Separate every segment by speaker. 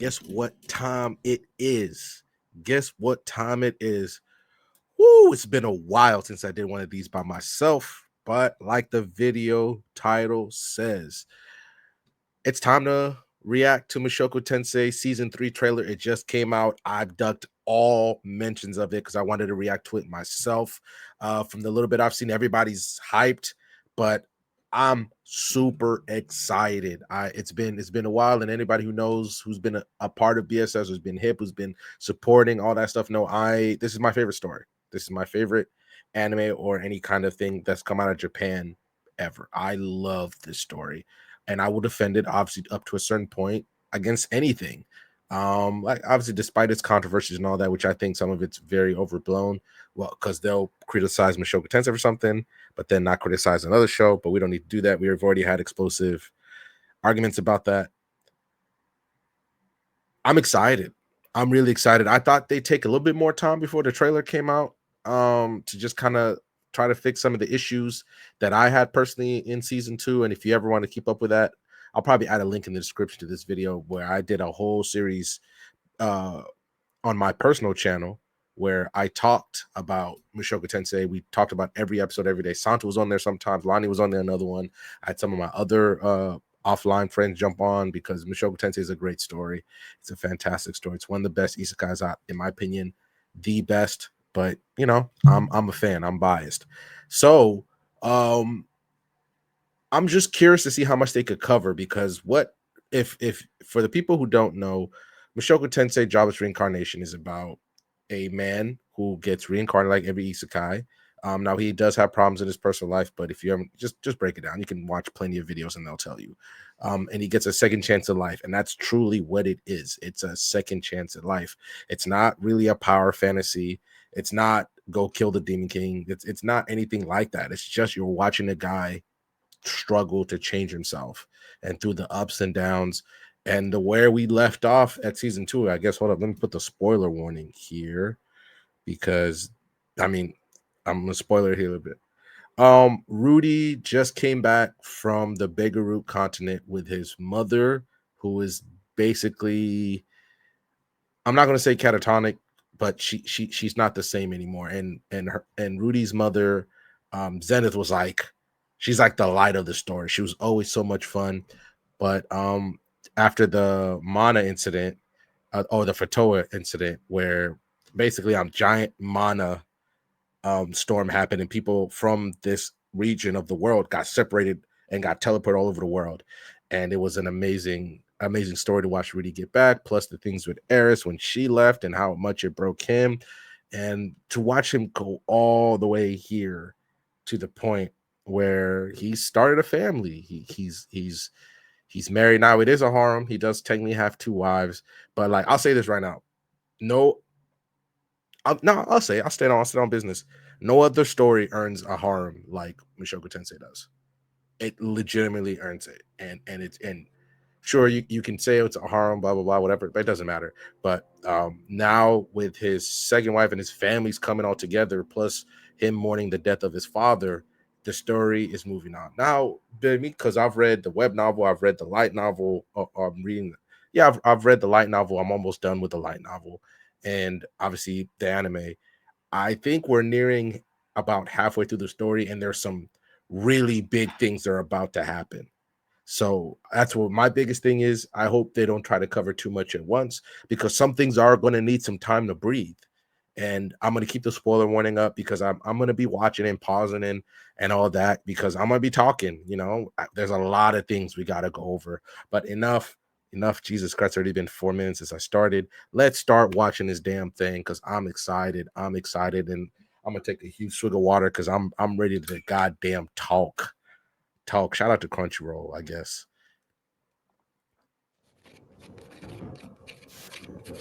Speaker 1: guess what time it is? Guess what time it is? Woo, it's been a while since I did one of these by myself, but like the video title says, it's time to react to Mushoku Tensei season 3 trailer. It just came out. I've ducked all mentions of it because I wanted to react to it myself. From the little bit I've seen, everybody's hyped, but I'm super excited. It's been a while, and anybody who knows who's been a part of B.S.S, who's been hip, who's been supporting all that stuff, know this is my favorite story. This is my favorite anime or any kind of thing that's come out of Japan ever. I love this story, and I will defend it obviously up to a certain point against anything. Like obviously, despite its controversies and all that, which I think some of it's very overblown. Well, because they'll criticize Mushoku Tensei for something, but then not criticize another show. But we don't need to do that. We've already had explosive arguments about that. I'm excited. I'm really excited. I thought they'd take a little bit more time before the trailer came out, to just kind of try to fix some of the issues that I had personally in season 2. And if you ever want to keep up with that, I'll probably add a link in the description to this video where I did a whole series uh, on my personal channel where I talked about Mushoku Tensei. We talked about every episode every day. Santa was on there sometimes. Lonnie was on there another one. I had some of my other offline friends jump on because Mushoku Tensei is a great story. It's a fantastic story. It's one of the best isekais out, in my opinion, the best. But you know, I'm a fan. I'm biased. So I'm just curious to see how much they could cover, because what if for the people who don't know, Mushoku Tensei Jobless Reincarnation is about a man who gets reincarnated like every isekai. Now he does have problems in his personal life, but if you ever just break it down, you can watch plenty of videos and they'll tell you. And he gets a second chance at life, and that's truly what it is. It's a second chance at life. It's not really a power fantasy. It's not go kill the Demon King. It's not anything like that. It's just you're watching a guy struggle to change himself, and through the ups and downs, and the where we left off at season 2. I guess, hold up, let me put the spoiler warning here, because I mean, I'm gonna spoiler here a little bit. Rudy just came back from the Begaroot continent with his mother, who is basically, I'm not gonna say catatonic, but she's not the same anymore. And Rudy's mother, Zenith, was like, she's like the light of the story. She was always so much fun. But after the Mana incident, or the Fatoa incident, where basically giant Mana storm happened and people from this region of the world got separated and got teleported all over the world. And it was an amazing story to watch Rudy get back, plus the things with Eris when she left and how much it broke him, and to watch him go all the way here to the point where he started a family. He's married now. It is a harem. He does technically have 2 wives, but like, I'll say this right now. No, I'll stay on business. No other story earns a harem like Mushoku Tensei does. It legitimately earns it, and sure, you can say it's a harem, blah blah blah, whatever, but it doesn't matter. But now with his second wife and his family's coming all together, plus him mourning the death of his father, the story is moving on now. Because I've read the web novel, I've read the light novel, I'm reading. Yeah, I've read the light novel. I'm almost done with the light novel, and obviously the anime. I think we're nearing about halfway through the story, and there's some really big things that are about to happen. So that's what my biggest thing is. I hope they don't try to cover too much at once, because some things are going to need some time to breathe. And I'm going to keep the spoiler warning up, because I'm going to be watching and pausing and all that, because I'm going to be talking. There's a lot of things we got to go over, but enough. Jesus Christ, it's already been 4 minutes since I started. Let's start watching this damn thing, because I'm excited. And I'm gonna take a huge swig of water, because I'm ready to goddamn talk. Shout out to Crunchyroll, I guess.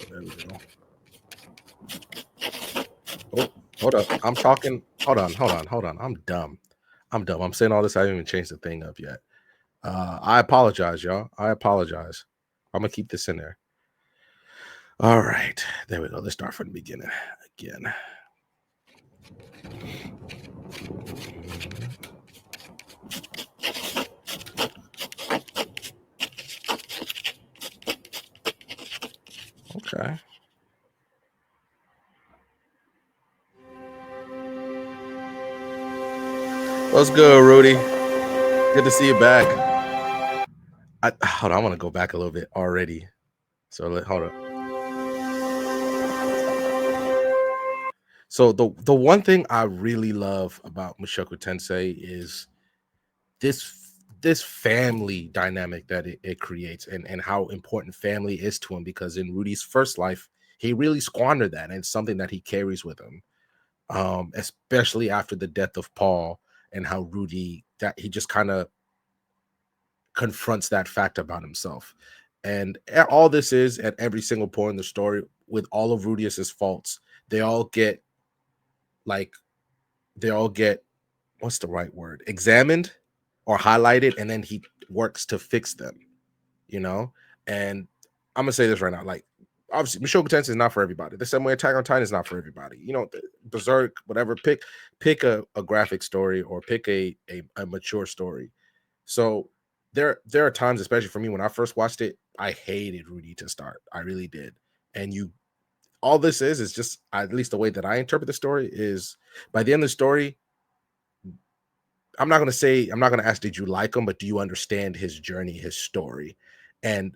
Speaker 1: There we go. Oh, hold up. I'm talking. Hold on. I'm dumb. I'm saying all this. I haven't even changed the thing up yet. I apologize, y'all. I apologize. I'm gonna keep this in there. All right. There we go. Let's start from the beginning again. Okay. What's good, Rudy? Good to see you back. Hold on, I want to go back a little bit already. So hold on. So the one thing I really love about Mushoku Tensei is this family dynamic that it creates, and how important family is to him, because in Rudy's first life, he really squandered that, and it's something that he carries with him. Especially after the death of Paul, and how Rudy, that he just kind of confronts that fact about himself. And all this is, at every single point in the story, with all of Rudius's faults, they all get like they all get, what's the right word, examined or highlighted, and then he works to fix them, you know. And I'm gonna say this right now, like, obviously Mushoku Tensei is not for everybody. The same way Attack on Titan is not for everybody, you know. Berserk, whatever, pick a graphic story, or pick a mature story. So there are times, especially for me, when I first watched it, I hated Rudy to start. I really did. And you all this is just, at least the way that I interpret the story, is by the end of the story, I'm not gonna ask, did you like him, but do you understand his journey, his story? And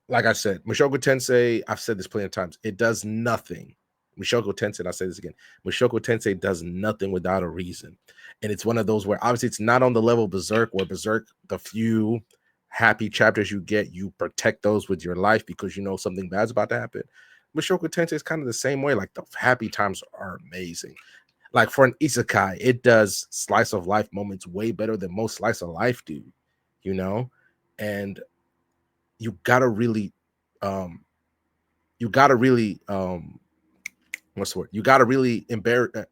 Speaker 1: like I said, Mushoku Tensei, I've said this plenty of times, it does nothing. Mushoku Tensei, and I'll say this again, Mushoku Tensei does nothing without a reason. And it's one of those where, obviously, it's not on the level of Berserk, where Berserk, the few happy chapters you get, you protect those with your life because you know something bad's about to happen. Mushoku Tensei is kind of the same way. Like, the happy times are amazing. Like, for an isekai, it does slice of life moments way better than most slice of life do, you know? And you gotta really um you gotta really what's the word, you gotta really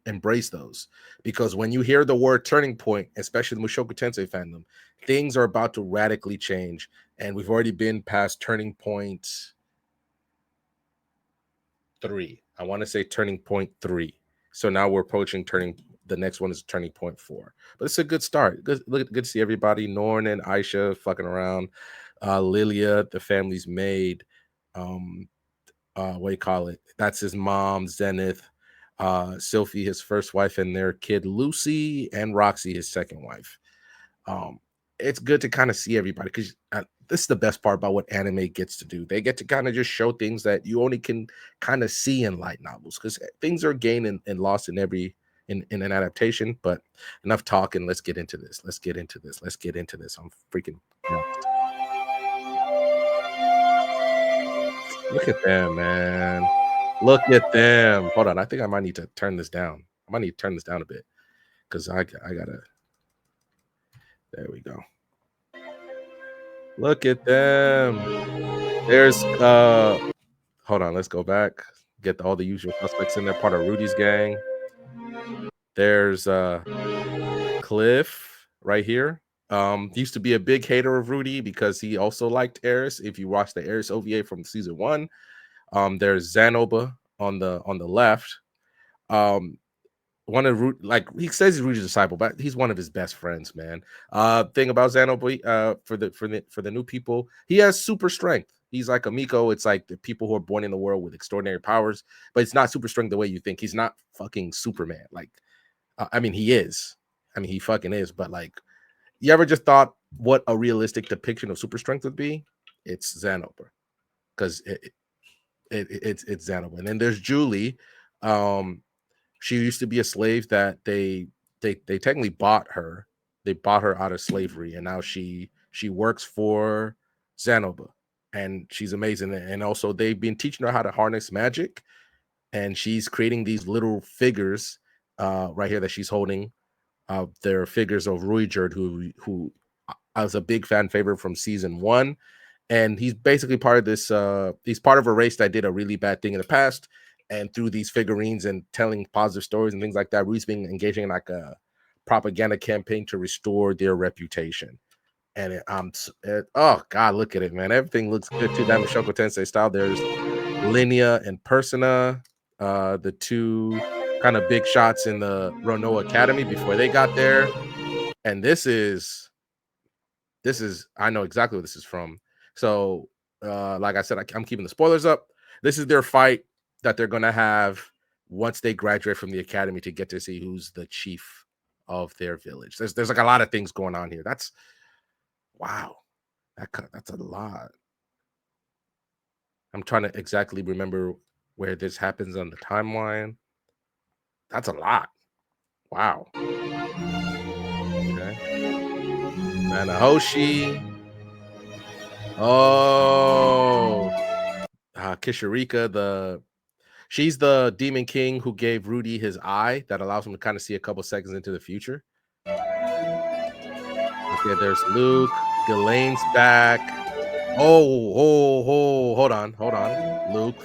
Speaker 1: embrace those, because when you hear the word turning point, especially the Mushoku Tensei fandom, things are about to radically change. And we've already been past turning point 3. I want to say turning point 3. So now we're approaching turning. The next one is turning point 4. But it's a good start. Good to see everybody. Norn and Aisha fucking around. Lilia, the family's maid. Um, what do you call it? That's his mom, Zenith. Sophie, his first wife, and their kid Lucy, and Roxy, his second wife. um it's good to kind of see everybody, because this is the best part about what anime gets to do. They get to kind of just show things that you only can kind of see in light novels, because things are gained and lost in every in an adaptation. But enough talking, let's get into this. I'm freaking look at them, man. Look at them. Hold on, I think I might need to turn this down. I might need to turn this down a bit, because I gotta, there we go. Look at them. There's hold on, let's go back. Get all the usual suspects in there, part of Rudy's gang. There's Cliff right here. Used to be a big hater of Rudy because he also liked Eris. If you watch the Eris OVA from season 1, there's Zanoba on the left. Um, one of like, he says he's Rudy's disciple, but he's one of his best friends, man. Thing about Zanobi, for the new people, he has super strength. He's like a Miko. It's like the people who are born in the world with extraordinary powers, but it's not super strength the way you think. He's not fucking Superman. Like, I mean, he is. I mean, he fucking is. But like, you ever just thought what a realistic depiction of super strength would be? It's Zanoba, because it's Zanoba. And then there's Julie. Um, she used to be a slave that they technically bought her. They bought her out of slavery, and now she works for Zanoba, and she's amazing. And also, they've been teaching her how to harness magic, and she's creating these little figures right here that she's holding. They're figures of Ruijerd, who I was a big fan favorite from season 1, and he's basically part of this he's part of a race that did a really bad thing in the past. And through these figurines and telling positive stories and things like that, Rui's been engaging in like a propaganda campaign to restore their reputation. And oh god, look at it, man. Everything looks good to that Mushoku Tensei style. There's Linnea and Persona, the two kind of big shots in the Rono Academy before they got there. And this is I know exactly what this is from. So like I said, I'm keeping the spoilers up. This is their fight that they're gonna have once they graduate from the academy to get to see who's the chief of their village. There's like a lot of things going on here. That's wow. That's a lot. I'm trying to exactly remember where this happens on the timeline. That's a lot. Wow. Okay. Manahoshi. Oh, Kishirika, she's the demon king who gave Rudy his eye that allows him to kind of see a couple seconds into the future. Okay, there's Luke. Ghislaine's back. Hold on. Luke.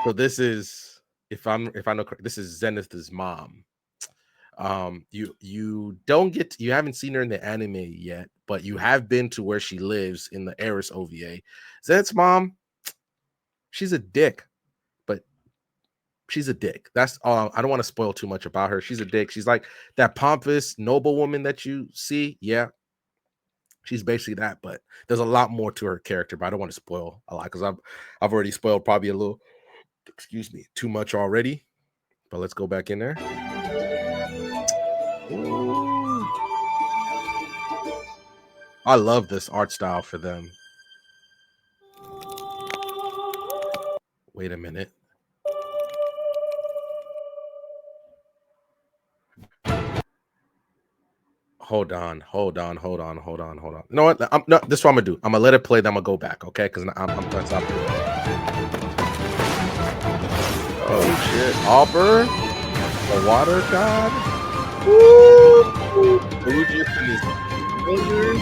Speaker 1: So this is if I know correct, this is Zenith's mom. You haven't seen her in the anime yet, but you have been to where she lives in the Eris OVA. Zenith's mom, she's a dick, but she's a dick. That's all. I don't want to spoil too much about her. She's a dick. She's like that pompous noble woman that you see. Yeah, she's basically that, but there's a lot more to her character, but I don't want to spoil a lot because I've already spoiled probably a little, excuse me, too much already. But let's go back in there. Ooh. I love this art style for them. Wait a minute. Hold on. You know what? No, this is what I'm gonna do. I'm gonna let it play. Then I'm gonna go back, okay? Because I'm done stopping. Oh shit! Auber, the water god. Woo! Luigi and his fingers.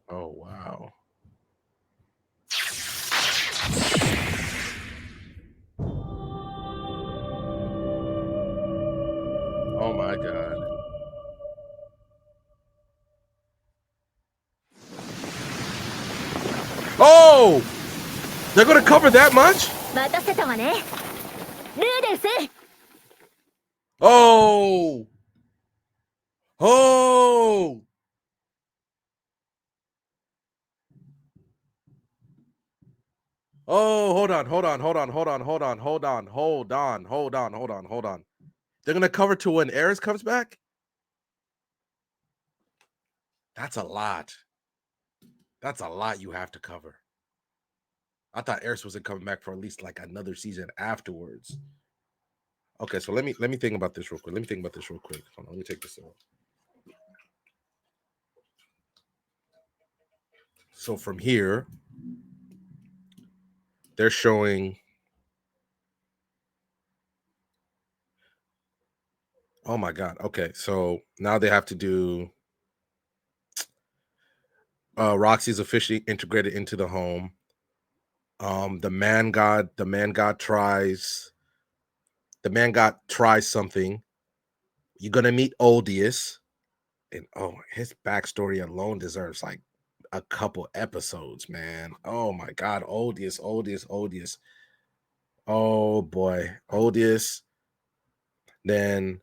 Speaker 1: Oh wow! Oh my god! Oh, they're gonna cover that much? Oh, oh. Oh, hold on. They're gonna cover to when Eris comes back? That's a lot. That's a lot you have to cover. I thought Eris wasn't coming back for at least like another season afterwards. Okay, so let me think about this real quick. Hold on, let me take this out. So from here, they're showing. Oh my god. Okay, so now they have to do. Roxy's officially integrated into the home. The man god tries something. You're gonna meet Oldius, and oh, his backstory alone deserves like a couple episodes, man. Oh my god, Oldius. Oh boy, Oldius. Then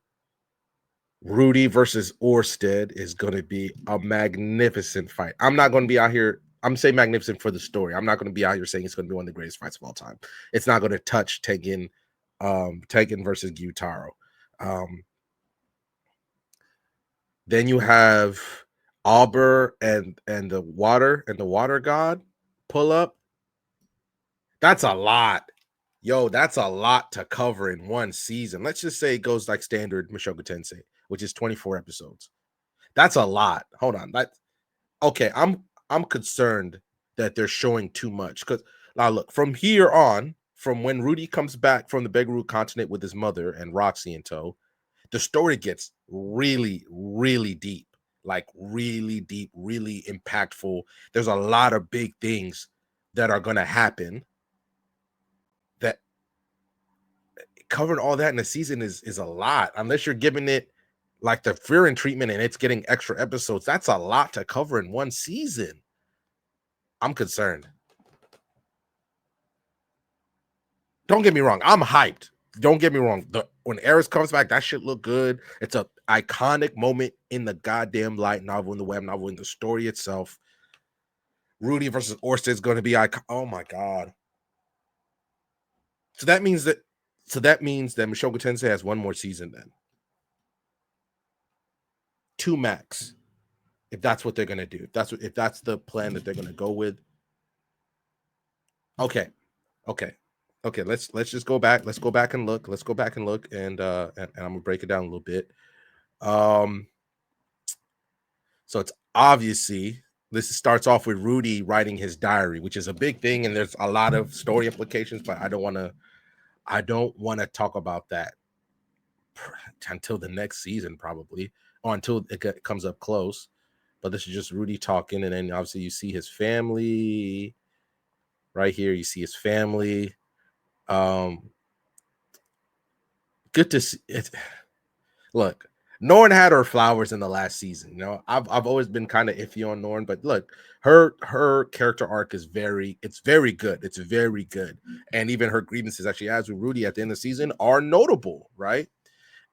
Speaker 1: Rudy versus Orsted is gonna be a magnificent fight. I'm not gonna be out here. I'm saying magnificent for the story. I'm not gonna be out here saying it's gonna be one of the greatest fights of all time. It's not gonna touch Tekken versus Gyutaro. Um, Then you have Auber and the water god pull up. That's a lot. Yo, that's a lot to cover in one season. Let's just say it goes like standard Mushoku Tensei, which is 24 episodes. That's a lot. Hold on. Okay. I'm concerned that they're showing too much. Because now look, from here on, from when Rudy comes back from the Begaru continent with his mother and Roxy in tow, the story gets really, really deep, like really deep, really impactful. There's a lot of big things that are going to happen. That covering all that in a season is a lot, unless you're giving it like the Fearing treatment and it's getting extra episodes. That's a lot to cover in one season. I'm concerned. Don't get me wrong, I'm hyped. Don't get me wrong. When Eris comes back, that shit look good. It's a iconic moment in the goddamn light novel, in the web novel, in the story itself. Rudy versus Orsted is going to be oh my god. So that means that Mushoku Tensei has one more season then. 2 max. If that's what they're going to do. If that's the plan that they're going to go with. Okay. Okay, let's just go back. Let's go back and look. Let's go back and look, and I'm gonna break it down a little bit. So it's obviously this starts off with Rudy writing his diary, which is a big thing, and there's a lot of story implications, but I don't want to talk about that until the next season, probably, or until it comes up close. But this is just Rudy talking, and then obviously you see his family right here. You see his family. Good to see it. Look, Norn had her flowers in the last season. You know, I've always been kind of iffy on Norn, but look, her character arc is very good. It's very good. And even her grievances that she has with Rudy at the end of the season are notable, right?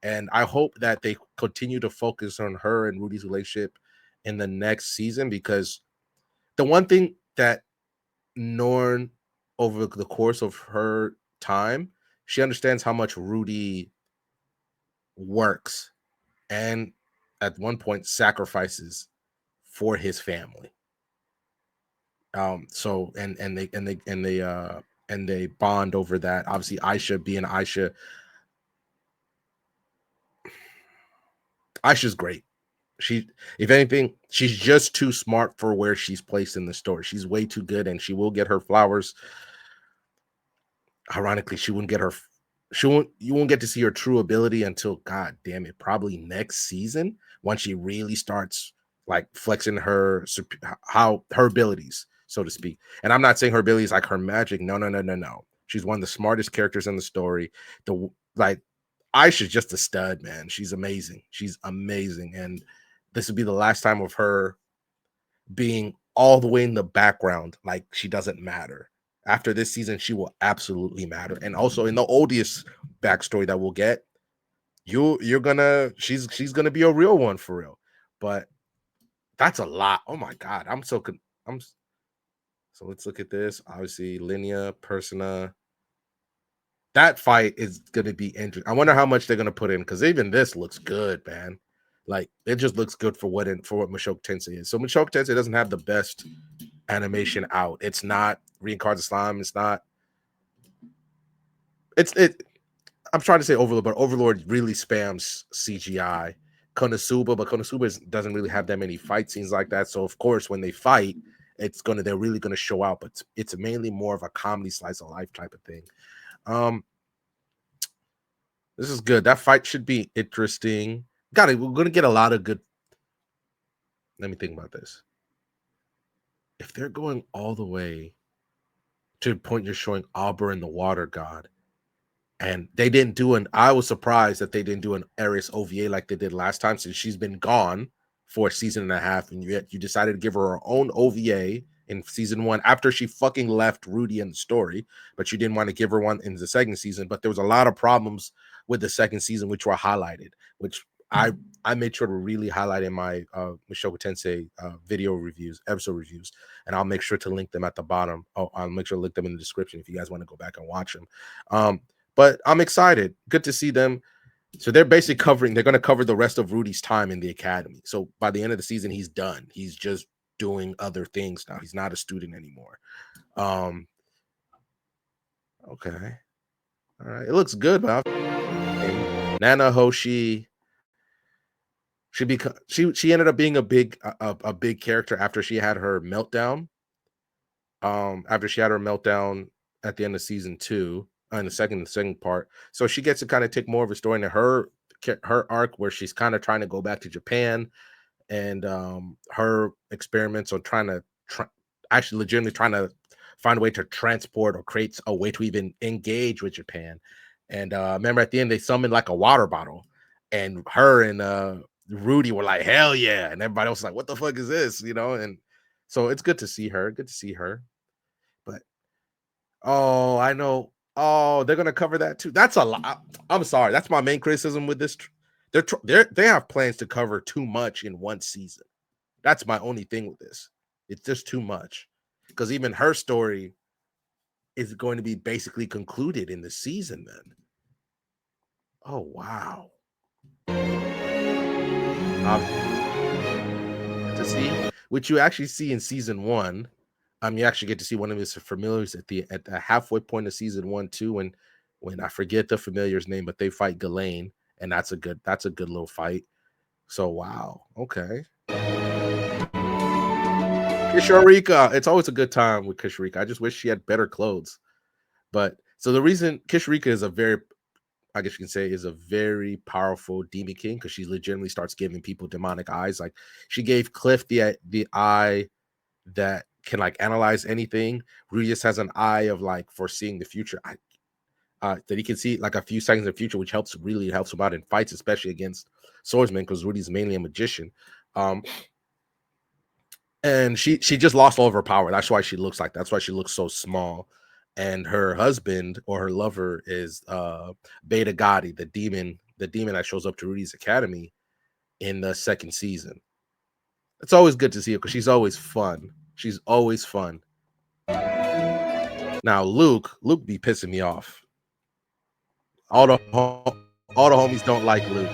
Speaker 1: And I hope that they continue to focus on her and Rudy's relationship in the next season, because the one thing that Norn, over the course of her time, she understands how much Rudy works and at one point sacrifices for his family. So and they bond over that. Obviously, Aisha's great. She, if anything, she's just too smart for where she's placed in the story. She's way too good, and she will get her flowers. Ironically, she wouldn't get her. You won't get to see her true ability until, god damn it, probably next season, when she really starts like flexing how her abilities, so to speak. And I'm not saying her abilities like her magic. No, no, no, no, no. She's one of the smartest characters in the story. The like Aisha's just a stud, man. She's amazing. She's amazing. And this would be the last time of her being all the way in the background, like she doesn't matter. After this season, she will absolutely matter. And also in the oldest backstory that we'll get, you're gonna she's gonna be a real one for real. But that's a lot. Oh my god, I'm so let's look at this. Obviously, Linnea, Persona. That fight is gonna be interesting. I wonder how much they're gonna put in, because even this looks good, man. Like it just looks good for what Mushoku Tensei is. So Mushoku Tensei doesn't have the best animation out. It's not Reincarnate Slime. It's not. It. I'm trying to say Overlord, but Overlord really spams CGI. Konosuba, but Konosuba doesn't really have that many fight scenes like that. So of course, when they fight, they're really gonna show out. But it's mainly more of a comedy slice of life type of thing. This is good. That fight should be interesting. Got it. We're gonna get a lot of good. Let me think about this. If they're going all the way to the point you're showing Auber and the Water God, and they didn't do I was surprised that they didn't do an Eris OVA like they did last time, since she's been gone for a season and a half, and you decided to give her her own OVA in season 1 after she fucking left Rudy in the story, but you didn't want to give her one in the second season. But there was a lot of problems with the second season, which were highlighted, which I made sure to really highlight in my Mushoku Tensei video reviews, episode reviews, and I'll make sure to link them at the bottom. Oh, I'll make sure to link them in the description if you guys want to go back and watch them. But I'm excited. Good to see them. So they're basically they're going to cover the rest of Rudy's time in the academy. So by the end of the season, he's done. He's just doing other things now. He's not a student anymore. Okay. All right. It looks good, but Nana Hoshi, she ended up being a big character after she had her meltdown. After she had her meltdown at the end of season 2, in the second part. So she gets to kind of take more of a story into her arc, where she's kind of trying to go back to Japan, and her experiments on actually legitimately trying to find a way to transport or create a way to even engage with Japan. And remember at the end they summoned like a water bottle, and her and Rudy were like, hell yeah, and everybody else was like, what the fuck is this, and so it's good to see her. But oh, I know. Oh, they're gonna cover that too. That's a lot. I'm sorry. That's my main criticism with this. They have plans to cover too much in one season. That's my only thing with this. It's just too much because even her story is going to be basically concluded in the season. Then, oh wow, to see, which you actually see in season one. You actually get to see one of his familiars at the halfway point of season one too, when I forget the familiar's name, but they fight Ghislaine, and that's a good little fight. So wow, okay. Kisharika, it's always a good time with Kisharika. I just wish she had better clothes. But so the reason Kisharika is a very, I guess you can say, is a very powerful demon king because she legitimately starts giving people demonic eyes. Like she gave Cliff the eye that can like analyze anything. Rudy just has an eye of like foreseeing the future. That he can see like a few seconds in the future, which helps him out in fights, especially against swordsmen, because Rudy's mainly a magician. Um, and she just lost all of her power. That's why she looks like that. That's why she looks so small. And her husband or her lover is Beta Gotti, the demon that shows up to Rudy's academy in the second season. It's always good to see her because she's always fun. She's always fun. Now Luke be pissing me off. All the all the homies don't like Luke.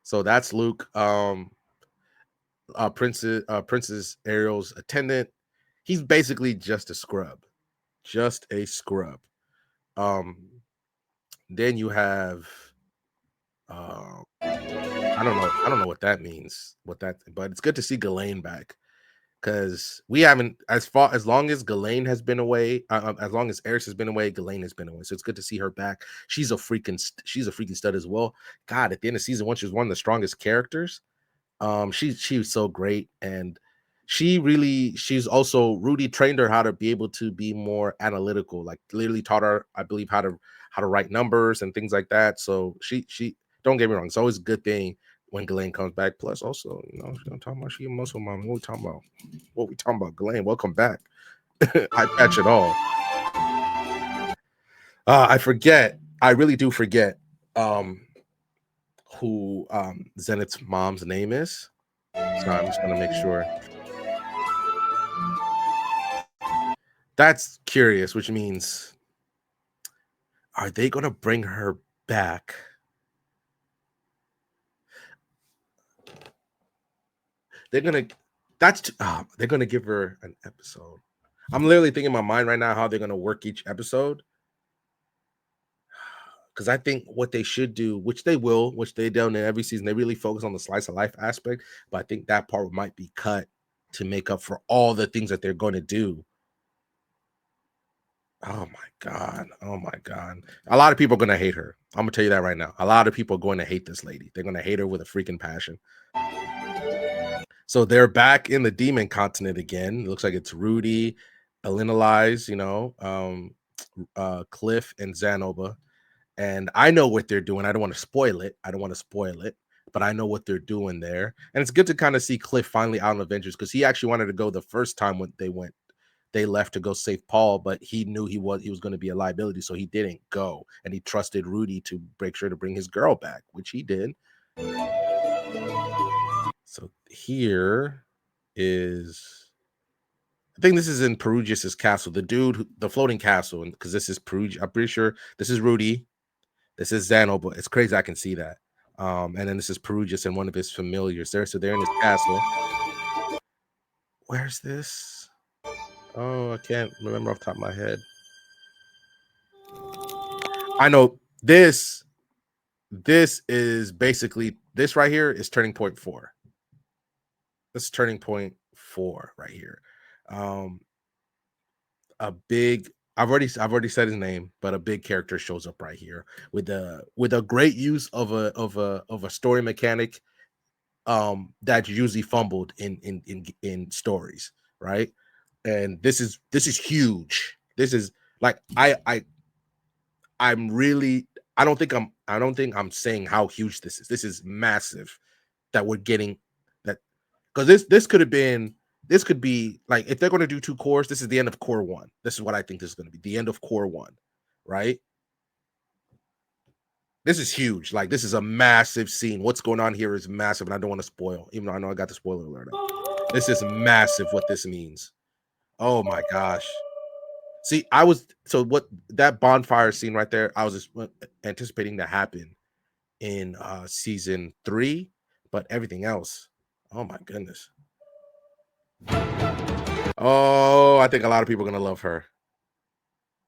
Speaker 1: So that's Luke. Princess Ariel's attendant. He's basically just a scrub. Just a scrub. Um then you have I don't know what that means. But it's good to see Ghislaine back. Because we haven't as long as Ghislaine has been away, as long as Eris has been away, Ghislaine has been away. So it's good to see her back. She's a freaking stud as well. God, at the end of season one, she was one of the strongest characters. She was so great, and she's also Rudy trained her how to be able to be more analytical, like literally taught her, I believe, how to write numbers and things like that. So she don't get me wrong, it's always a good thing when Ghislaine comes back. Plus, also, I'm talking about she a muscle mom. What we talking about? What we talking about? Ghislaine, welcome back. I patch it all. I forget. I really do forget um who Zenith's mom's name is. So I'm just gonna make sure. That's curious, which means are they gonna bring her back? They're gonna they're gonna give her an episode. I'm literally thinking in my mind right now how they're gonna work each episode. Because I think what they should do, which they will, which they done in every season, they really focus on the slice of life aspect. But I think that part might be cut to make up for all the things that they're going to do. Oh my god! Oh my god! A lot of people are going to hate her. I'm gonna tell you that right now. A lot of people are going to hate this lady. They're going to hate her with a freaking passion. So they're back in the demon continent again. It looks like it's Rudy, Alinalize, Cliff, and Zanoba. And I know what they're doing. I don't want to spoil it. But I know what they're doing there. And it's good to kind of see Cliff finally out in Avengers because he actually wanted to go the first time when they left to go save Paul, but he knew he was going to be a liability, so he didn't go. And he trusted Rudy to make sure to bring his girl back, which he did. So here is, I think this is in Perugius's castle, the floating castle, and because this is Perugia, I'm pretty sure this is Rudy. This is Zano, but it's crazy I can see that. And then this is Perugius and one of his familiars there. So they're in his castle. Where's this? Oh, I can't remember off the top of my head. I know this. This is basically this right here is turning point 4. This is turning point 4 right here. Um, a big I've already said his name, but a big character shows up right here with a great use of a story mechanic that's usually fumbled in stories, right? And this is huge. This is like I'm really I don't think I'm saying how huge this is. This is massive that we're getting that because this could have been this could be like if they're going to do 2 cores, this is the end of core 1. This is what I think this is going to be, the end of core 1, right? This is huge. Like, this is a massive scene. What's going on here is massive, and I don't want to spoil, even though I know I got the spoiler alert up. This is massive what this means. Oh my gosh. See, what that bonfire scene right there, I was just anticipating to happen in season 3, but everything else, oh my goodness. Oh, I think a lot of people are gonna love her.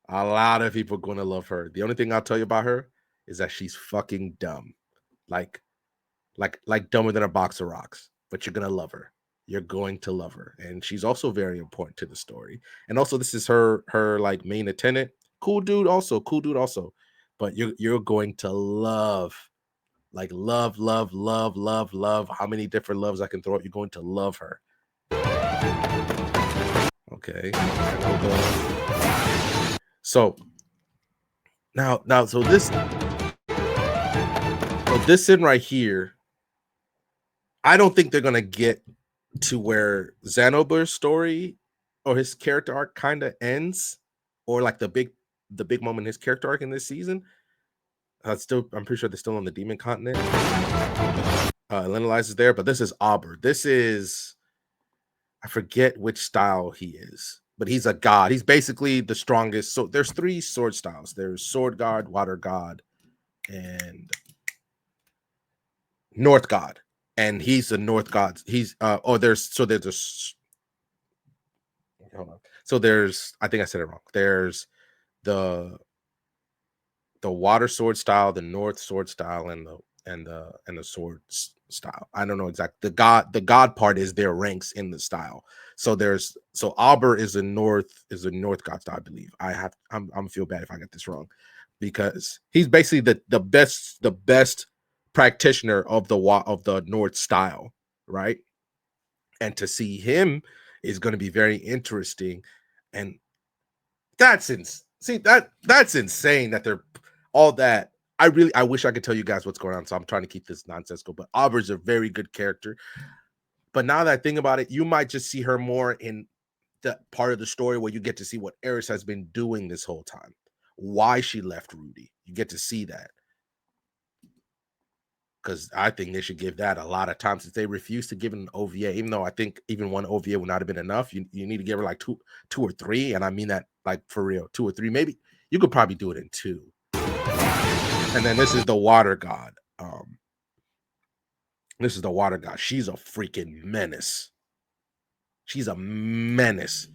Speaker 1: A lot of people are gonna love her. The only thing I'll tell you about her is that she's fucking dumb. Like dumber than a box of rocks, but you're gonna love her. You're going to love her, and she's also very important to the story. And also, this is her like main attendant. Cool dude, also cool dude, also. But you're going to love, like love, love, love, love, love. How many different loves I can throw at? You're going to love her. Okay. So this in right here, I don't think they're gonna get to where Xanober's story or his character arc kind of ends, or like the big moment in his character arc in this season. I'm pretty sure they're still on the Demon Continent. Lenilize is there, but this is Auber. This is, I forget which style he is, but he's a god. He's basically the strongest. So there's 3 sword styles. There's Sword God, Water God, and North God. And he's the North God. He's there's hold on. So there's, I think I said it wrong. There's the water sword style, the north sword style, and the sword style. I don't know exactly. The god part is their ranks in the style. So Auber is a north god style, I believe. I'm feel bad if I get this wrong, because he's basically the best practitioner of the north style, right? And to see him is going to be very interesting. And that's that's insane that they're all that. I wish I could tell you guys what's going on, so I'm trying to keep this nonsensical. But Auber's a very good character. But now that I think about it, you might just see her more in the part of the story where you get to see what Eris has been doing this whole time, why she left Rudy. You get to see that, because I think they should give that a lot of time, since they refuse to give an OVA. Even though I think even one OVA would not have been enough, you need to give her like two or three, and I mean that like for real, 2 or 3. Maybe you could probably do it in 2. And then this is the Water God. This is the Water God. She's a freaking menace. She's a menace.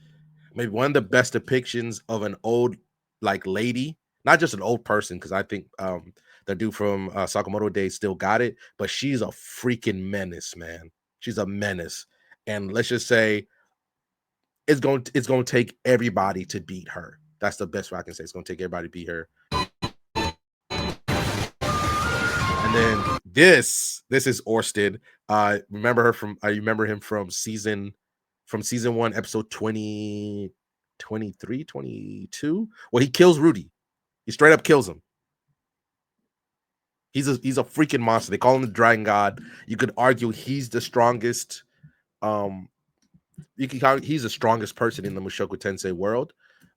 Speaker 1: Maybe one of the best depictions of an old like lady, not just an old person, because I think the dude from Sakamoto Days still got it, but she's a freaking menace, man. She's a menace. And let's just say it's going to take everybody to beat her. That's the best way I can say. It's going to take everybody to beat her. And then this is Orsted. Remember him from season 1, episode 20, 23, 22. Well, he kills Rudy. He straight up kills him. He's a freaking monster. They call him the Dragon God. You could argue he's the strongest. He's the strongest person in the Mushoku Tensei world,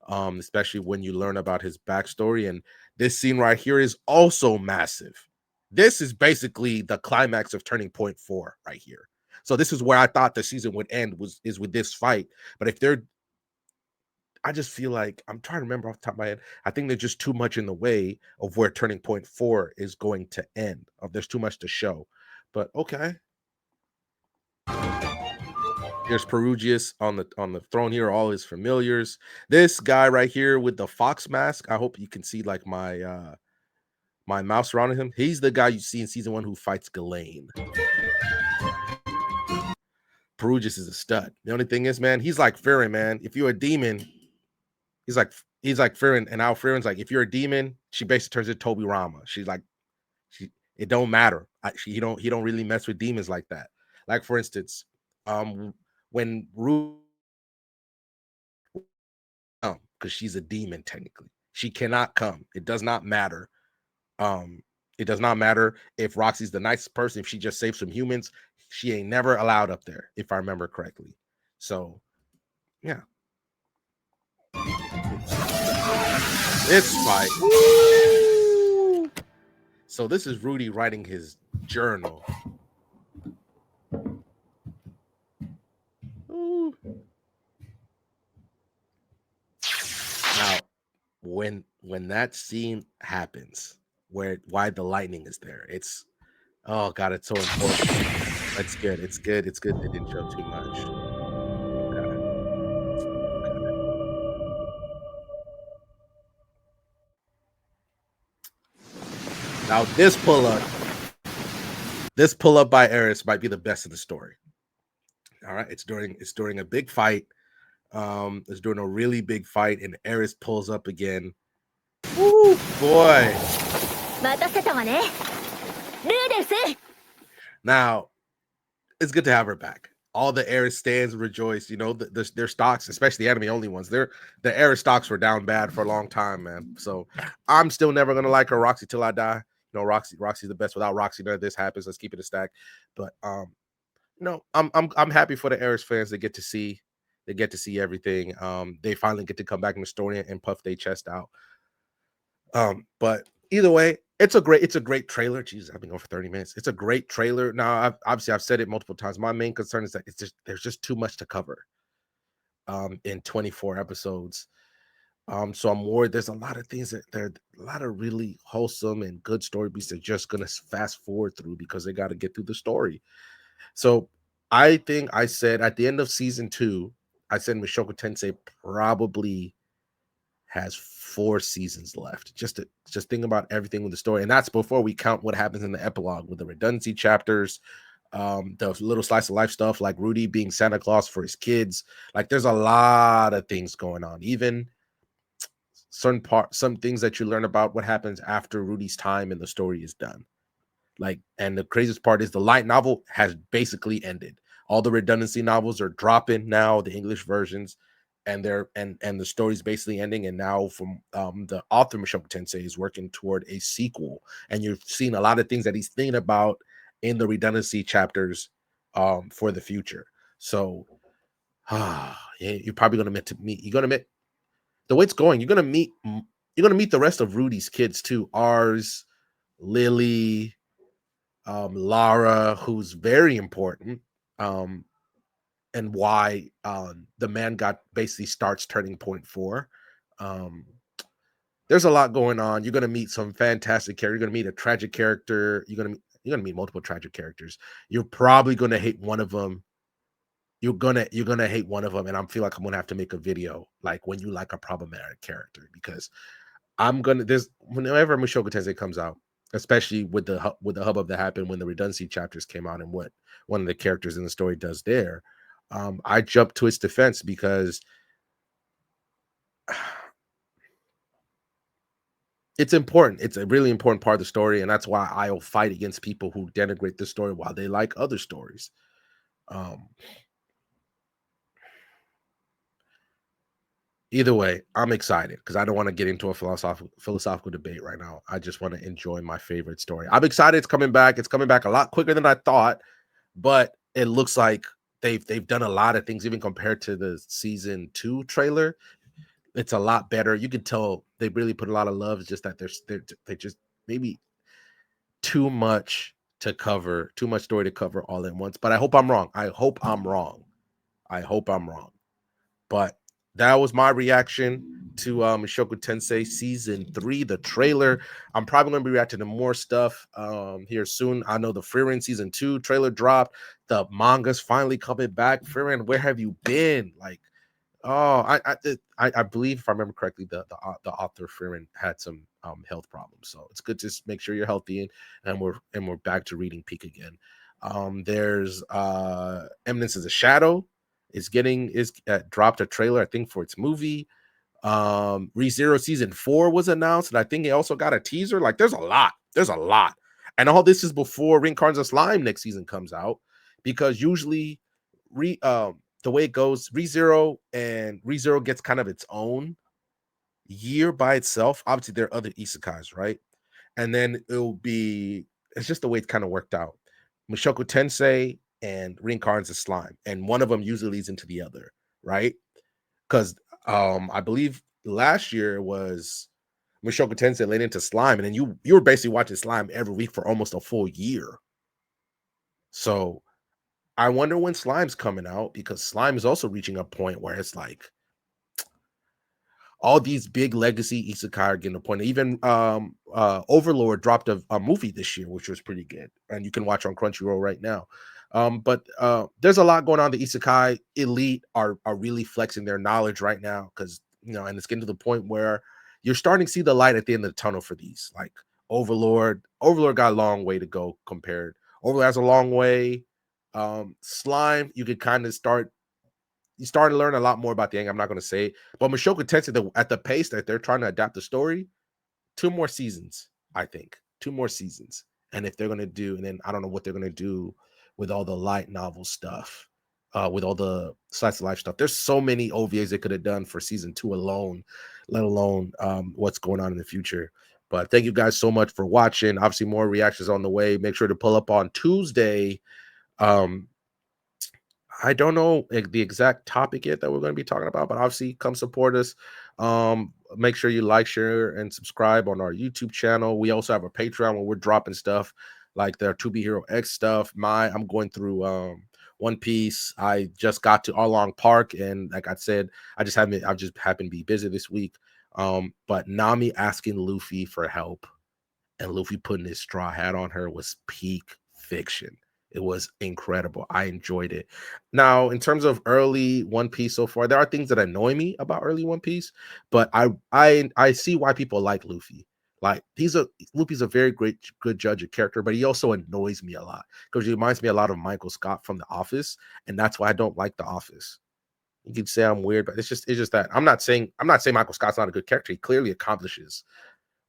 Speaker 1: especially when you learn about his backstory. And this scene right here is also massive. This is basically the climax of Turning Point 4 right here. So this is where I thought the season would end, is with this fight. But I just feel like, I'm trying to remember off the top of my head, I think there's just too much in the way of where Turning Point 4 is going to end. There's too much to show. But okay. There's Perugius on the throne here, all his familiars. This guy right here with the fox mask, I hope you can see like my mouse around him. He's the guy you see in season 1 who fights Ghislaine. Perugius is a stud. The only thing is, man, he's like Farron, man. If you're a demon, he's like Farron, and Al Farron's like, if you're a demon, she basically turns into Toby Rama. She's like, it don't matter. He don't really mess with demons like that. Like, for instance, when Ruby, because she's a demon technically, she cannot come. It does not matter. It does not matter if Roxy's the nicest person. If she just saves some humans, she ain't never allowed up there, if I remember correctly. So yeah, this fight. Woo! So this is Rudy writing his journal. Ooh. Now, when that scene happens, why the lightning is there, it's oh god, it's so important. That's good. It's good. It's good they didn't show too much. Okay. Okay. Now this pull up by Eris might be the best of the story. All right, it's during a big fight. It's during a really big fight, and Eris pulls up again. Woo, boy! Now it's good to have her back. All the Eris stands rejoice. You know, their stocks, especially the anime only ones, the Eris stocks were down bad for a long time, man. So I'm still never gonna like her Roxy till I die. You know, Roxy's the best. Without Roxy, none of this happens. Let's keep it a stack. But no, I'm happy for the Eris fans. They get to see everything. They finally get to come back in the story and puff their chest out. But either way, it's a great trailer. Jesus, I've been going for 30 minutes. It's a great trailer. Now, obviously I've said it multiple times. My main concern is that there's just too much to cover in 24 episodes. So I'm worried there's a lot of things that there a lot of really wholesome and good story beats they're just gonna fast forward through because they got to get through the story. So I think I said at the end of season 2, I said Mushoku Tensei probably has 4 seasons left. Just think about everything with the story, and that's before we count what happens in the epilogue with the redundancy chapters, the little slice of life stuff like Rudy being Santa Claus for his kids. Like there's a lot of things going on. Even some things that you learn about what happens after Rudy's time and the story is done. Like, and the craziest part is the light novel has basically ended. All the redundancy novels are dropping now, the English versions, and they're and the story's basically ending. And now, from the author Mushoku Tensei is working toward a sequel, and you're seeing a lot of things that he's thinking about in the redundancy chapters for the future. So, you're probably gonna meet. You're gonna meet the way it's going. You're gonna meet the rest of Rudy's kids too. Ours, Lily, Lara, who's very important, um, and why the man got basically starts turning point 4. Um, there's a lot going on. You're gonna meet some fantastic characters. You're gonna meet a tragic character. You're gonna meet multiple tragic characters. You're probably gonna hate one of them. You're gonna hate one of them, and I feel like I'm gonna have to make a video like when you like a problematic character because I'm gonna there's whenever Mushoku Tensei comes out, especially with the hubbub that happened when the redundancy chapters came out and what one of the characters in the story does there, I jump to its defense because it's important. It's a really important part of the story, and that's why I'll fight against people who denigrate the story while they like other stories. Um, Either way, I'm excited because I don't want to get into a philosophical debate right now. I just want to enjoy my favorite story. I'm excited it's coming back. It's coming back a lot quicker than I thought, but it looks like they've done a lot of things even compared to the season 2 trailer. It's a lot better. You can tell they really put a lot of love. It's just that they just maybe too much to cover, too much story to cover all at once. But I hope I'm wrong. I hope I'm wrong. I hope I'm wrong. But that was my reaction to Mushoku Tensei season 3, the trailer. I'm probably going to be reacting to more stuff here soon. I know the Frieren season 2 trailer dropped. The manga's finally coming back. Frieren, where have you been? Like, oh, I believe if I remember correctly, the author Frieren had some health problems. So it's good to make sure you're healthy and we're back to reading Peak again. There's Eminence is a Shadow is dropped a trailer, I think, for its movie. ReZero season 4 was announced, and I think it also got a teaser. Like, there's a lot. There's a lot. And all this is before Reincarnates of Slime next season comes out, because usually the way it goes, ReZero gets kind of its own year by itself. Obviously, there are other isekais, right? And then it's just the way it kind of worked out. Mushoku Tensei and reincarnates as slime, and one of them usually leads into the other, right? Because I believe last year was Mushoku Tensei led into slime, and then you were basically watching slime every week for almost a full year. So I wonder when slime's coming out, because slime is also reaching a point where it's like all these big legacy isekai are getting a point. Even Overlord dropped a movie this year, which was pretty good, and you can watch on Crunchyroll right now. But there's a lot going on. The isekai elite are really flexing their knowledge right now, because and it's getting to the point where you're starting to see the light at the end of the tunnel for these. Like Overlord got a long way to go compared. Overlord has a long way. Slime, you could kind of start you starting to learn a lot more about the anime. I'm not going to say it, but Mushoku Tensei, at the pace that they're trying to adapt the story, 2 more seasons, I think, 2 more seasons. And if they're going to do, and then I don't know what they're going to do with all the light novel stuff, with all the slice of life stuff. There's so many OVAs they could have done for season 2 alone, let alone what's going on in the future. But thank you guys so much for watching. Obviously, more reactions on the way. Make sure to pull up on Tuesday. Um, I don't know the exact topic yet that we're going to be talking about, but obviously come support us. Make sure you like, share, and subscribe on our YouTube channel. We also have a Patreon where we're dropping stuff like the To Be Hero X stuff. I'm going through One Piece. I just got to Arlong Park, and like I said, I've just happened to be busy this week. But Nami asking Luffy for help and Luffy putting his straw hat on her was peak fiction. It was incredible. I enjoyed it. Now, in terms of early One Piece so far, there are things that annoy me about early One Piece, but I see why people like Luffy. Like Luffy's a very good judge of character, but he also annoys me a lot because he reminds me a lot of Michael Scott from The Office, and that's why I don't like The Office. You could say I'm weird, but it's just that I'm not saying Michael Scott's not a good character. He clearly accomplishes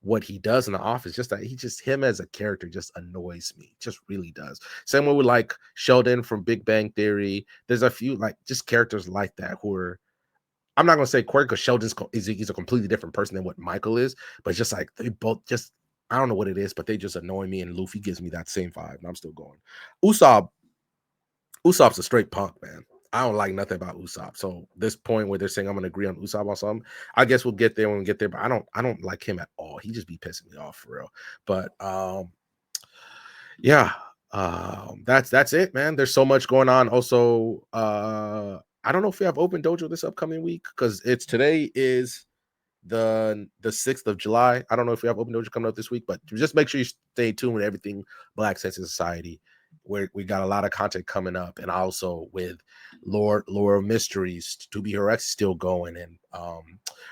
Speaker 1: what he does in the office. Just that him as a character just annoys me, just really does. Same way with like Sheldon from Big Bang Theory. There's a few like just characters like that who are, I'm not gonna say quirky because he's a completely different person than what Michael is, but it's just like they both just, I don't know what it is, but they just annoy me, and Luffy gives me that same vibe, and I'm still going. Usopp Usopp's a straight punk, man. I don't like nothing about Usopp. So this point where they're saying I'm gonna agree on Usopp on something, I guess we'll get there when we get there. But I don't like him at all. He just be pissing me off for real. But yeah, that's it, man. There's so much going on. Also, I don't know if we have open dojo this upcoming week because it's today is the 6th of July. I don't know if we have open dojo coming up this week, but just make sure you stay tuned with everything Black Sensei Society, where we got a lot of content coming up, and also with Lore of Mysteries, To Be Her X still going, and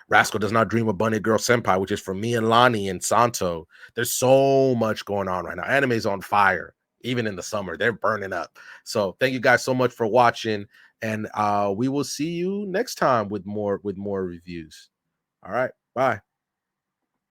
Speaker 1: Rascal Does Not Dream of Bunny Girl Senpai, which is for me and Lonnie and Santo. There's so much going on right now. Anime's on fire. Even in the summer, they're burning up. So thank you guys so much for watching, and we will see you next time with more reviews. All right. Bye.